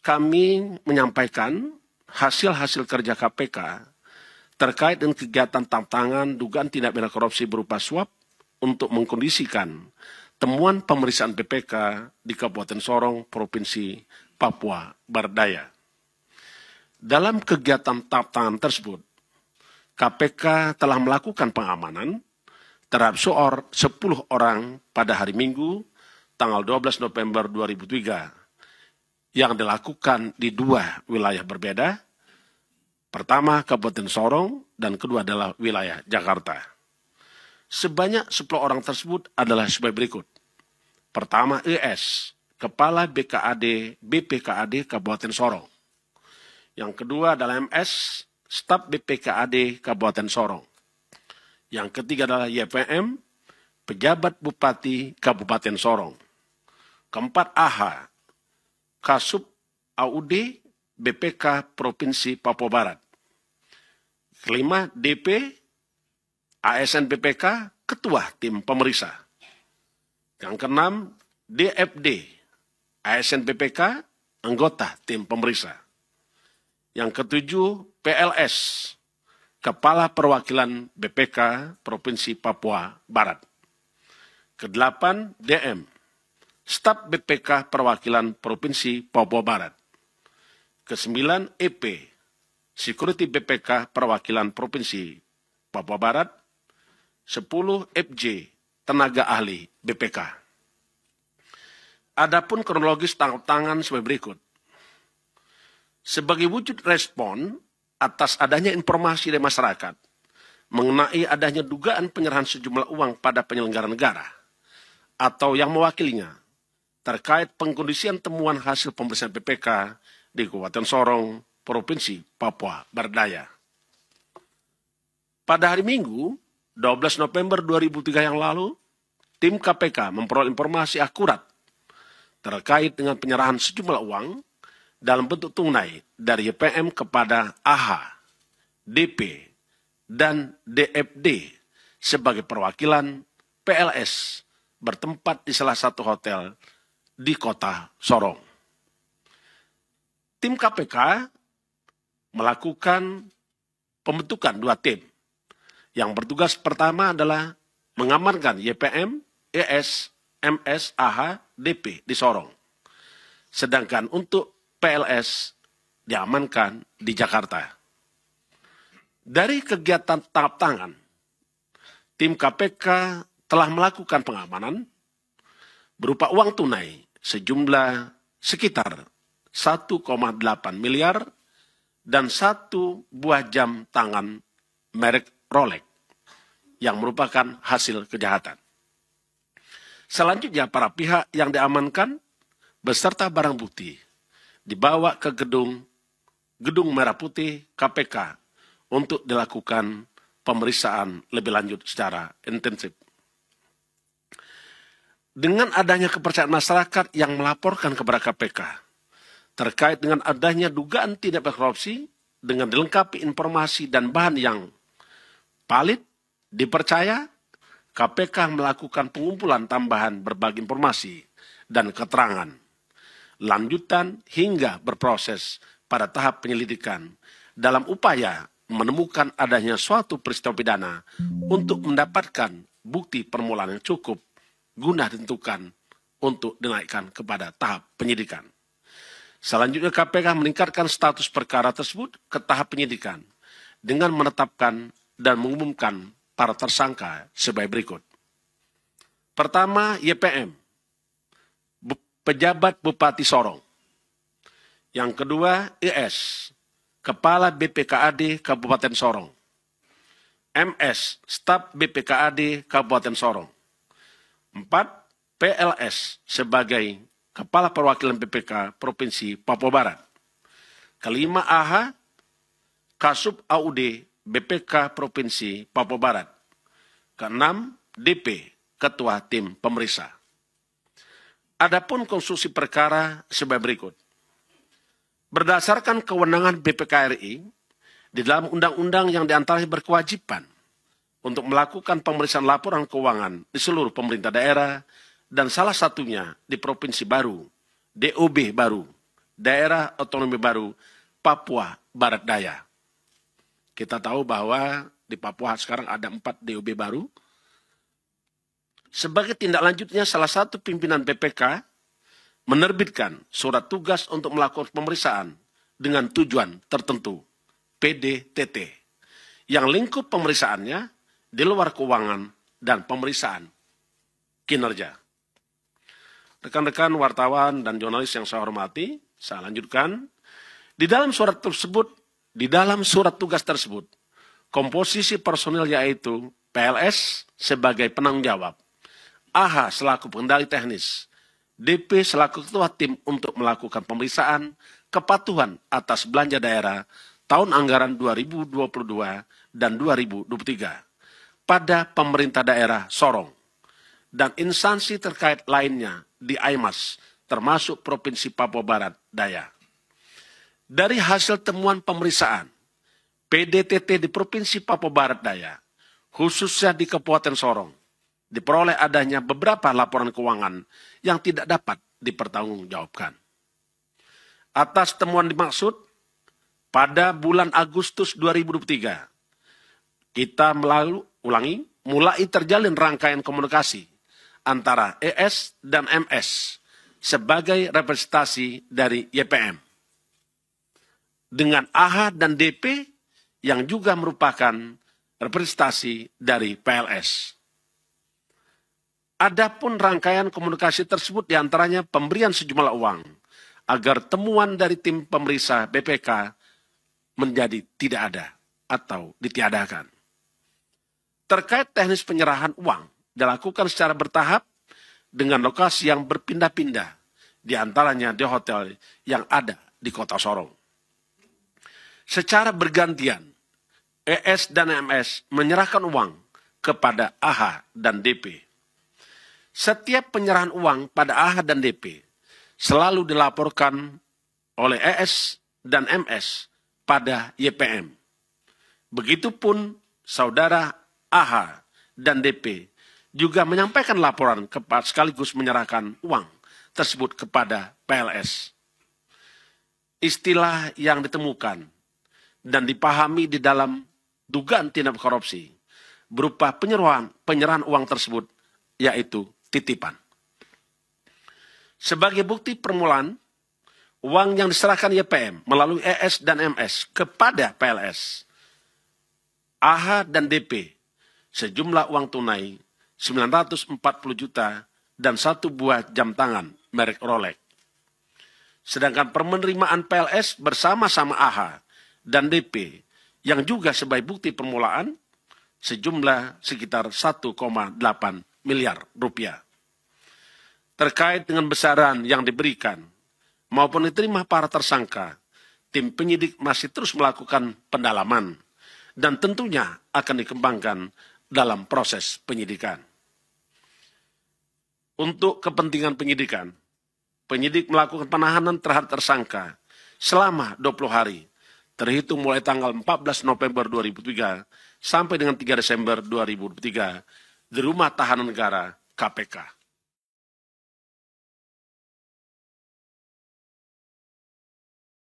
kami menyampaikan hasil-hasil kerja KPK terkait dengan kegiatan tangkap tangan dugaan tindak pidana korupsi berupa suap untuk mengkondisikan temuan pemeriksaan BPK di Kabupaten Sorong, Provinsi Papua Barat Daya. Dalam kegiatan tangkap tangan tersebut, KPK telah melakukan pengamanan terhadap 10 orang pada hari Minggu, tanggal 12 November 2003, yang dilakukan di 2 wilayah berbeda. Pertama, Kabupaten Sorong, dan kedua adalah wilayah Jakarta. Sebanyak 10 orang tersebut adalah sebagai berikut. Pertama, ES, Kepala BPKAD Kabupaten Sorong. Yang kedua adalah MS, Staf BPKAD Kabupaten Sorong. Yang ketiga adalah YPM, Pejabat Bupati Kabupaten Sorong. Keempat, AH, Kasub AUD BPK Provinsi Papua Barat. Kelima, DP ASN BPK Ketua Tim Pemeriksa. Yang keenam, DFD ASN BPK Anggota Tim Pemeriksa. Yang ketujuh, PLS Kepala Perwakilan BPK Provinsi Papua Barat. Kedelapan, DM Staf BPK Perwakilan Provinsi Papua Barat. Kesembilan, EP Security BPK Perwakilan Provinsi Papua Barat. 10, FJ Tenaga Ahli BPK. Adapun kronologis tangkap tangan sebagai berikut. Sebagai wujud respon atas adanya informasi dari masyarakat mengenai adanya dugaan penyerahan sejumlah uang pada penyelenggara negara atau yang mewakilinya terkait pengkondisian temuan hasil pemeriksaan BPK di Kabupaten Sorong, Provinsi Papua Barat Daya. Pada hari Minggu, 12 November 2003 yang lalu, tim KPK memperoleh informasi akurat terkait dengan penyerahan sejumlah uang dalam bentuk tunai dari YPM kepada AH, DP, dan DFD sebagai perwakilan PLS bertempat di salah satu hotel di kota Sorong. Tim KPK melakukan pembentukan 2 tim. Yang bertugas pertama adalah mengamankan YPM, ES, MS, AH, DP di Sorong. Sedangkan untuk PLS diamankan di Jakarta. Dari kegiatan tangkap tangan, tim KPK telah melakukan pengamanan berupa uang tunai sejumlah sekitar 1,8 miliar dan 1 buah jam tangan merek Rolex yang merupakan hasil kejahatan. Selanjutnya para pihak yang diamankan beserta barang bukti dibawa ke gedung Merah Putih KPK untuk dilakukan pemeriksaan lebih lanjut secara intensif. Dengan adanya kepercayaan masyarakat yang melaporkan kepada KPK terkait dengan adanya dugaan tindak pidana korupsi dengan dilengkapi informasi dan bahan yang valid, dipercaya, KPK melakukan pengumpulan tambahan berbagai informasi dan keterangan lanjutan hingga berproses pada tahap penyelidikan dalam upaya menemukan adanya suatu peristiwa pidana untuk mendapatkan bukti permulaan yang cukup guna ditentukan untuk dinaikkan kepada tahap penyidikan. Selanjutnya KPK meningkatkan status perkara tersebut ke tahap penyidikan dengan menetapkan dan mengumumkan para tersangka sebagai berikut. Pertama, YPM, Pejabat Bupati Sorong. Yang kedua, IS, Kepala BPKAD Kabupaten Sorong. MS, Staf BPKAD Kabupaten Sorong. 4, PLS sebagai Kepala Perwakilan BPK Provinsi Papua Barat. Kelima, AH, Kasub AUD BPK Provinsi Papua Barat. Keenam, DP, Ketua Tim Pemeriksa. Adapun konstruksi perkara sebagai berikut. Berdasarkan kewenangan BPK RI, di dalam undang-undang yang diantaranya berkewajiban untuk melakukan pemeriksaan laporan keuangan di seluruh pemerintah daerah dan salah satunya di provinsi baru, DOB baru, Daerah Otonomi Baru Papua Barat Daya. Kita tahu bahwa di Papua sekarang ada 4 DOB baru. Sebagai tindak lanjutnya, salah satu pimpinan BPK menerbitkan surat tugas untuk melakukan pemeriksaan dengan tujuan tertentu, PDTT, yang lingkup pemeriksaannya di luar keuangan dan pemeriksaan kinerja. Rekan-rekan wartawan dan jurnalis yang saya hormati, saya lanjutkan. Di dalam surat tugas tersebut, komposisi personil yaitu PLS sebagai penanggung jawab, AH selaku pengendali teknis, DP selaku ketua tim untuk melakukan pemeriksaan kepatuhan atas belanja daerah tahun anggaran 2022 dan 2023 pada pemerintah daerah Sorong dan instansi terkait lainnya di AIMAS termasuk Provinsi Papua Barat Daya. Dari hasil temuan pemeriksaan PDTT di Provinsi Papua Barat Daya, khususnya di Kabupaten Sorong, diperoleh adanya beberapa laporan keuangan yang tidak dapat dipertanggungjawabkan. Atas temuan dimaksud, pada bulan Agustus 2023, kita mulai terjalin rangkaian komunikasi antara ES dan MS sebagai representasi dari YPM dengan AH dan DP yang juga merupakan representasi dari PLS. Adapun rangkaian komunikasi tersebut diantaranya pemberian sejumlah uang agar temuan dari tim pemeriksa BPK menjadi tidak ada atau ditiadakan. Terkait teknis penyerahan uang dilakukan secara bertahap dengan lokasi yang berpindah-pindah, diantaranya di hotel yang ada di kota Sorong. Secara bergantian, ES dan MS menyerahkan uang kepada AH dan DP. Setiap penyerahan uang pada AH dan DP selalu dilaporkan oleh ES dan MS pada YPM. Begitupun saudara AH dan DP juga menyampaikan laporan sekaligus menyerahkan uang tersebut kepada PLS. Istilah yang ditemukan dan dipahami di dalam dugaan tindak korupsi berupa penyerahan uang tersebut yaitu titipan. Sebagai bukti permulaan, uang yang diserahkan YPM melalui ES dan MS kepada PLS, AH dan DP, sejumlah uang tunai 940 juta dan 1 buah jam tangan merek Rolex. Sedangkan penerimaan PLS bersama-sama AH dan DP yang juga sebagai bukti permulaan sejumlah sekitar 1,8 miliar rupiah. Terkait dengan besaran yang diberikan maupun diterima para tersangka, tim penyidik masih terus melakukan pendalaman dan tentunya akan dikembangkan dalam proses penyidikan. Untuk kepentingan penyidikan, penyidik melakukan penahanan terhadap tersangka selama 20 hari, terhitung mulai tanggal 14 November 2003 sampai dengan 3 Desember 2023 di Rumah Tahanan Negara KPK.